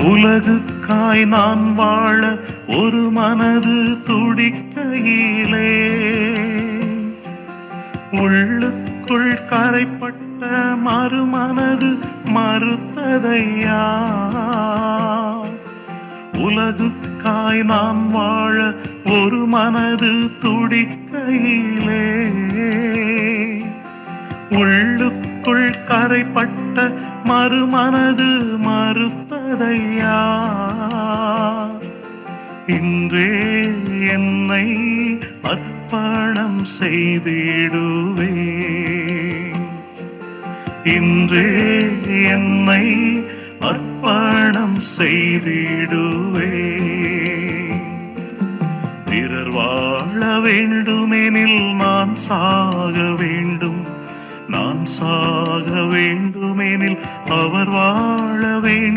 உலகுக்காய் நான் வாழ ஒரு மனது துடிக்கையிலே உள்ளுக்குள் கரைப்பட்ட மறுமனது மறுத்ததையா. உலகுக்காய் நான் வாழ ஒரு மனது துடிக்கையிலே உள்ளுக்குள் கரைப்பட்ட மறுமனது மறுத்ததையா. இன்றே என்னை அர்ப்பணம் செய்திடுவே, இன்றே என்னை அர்ப்பணம் செய்திடுவே. பிறர் வாழ வேண்டுமெனில் நான் சாக வேண்டும், நான் சாக வேண்டுமெனில் அவர் வாழ வேண்டும்.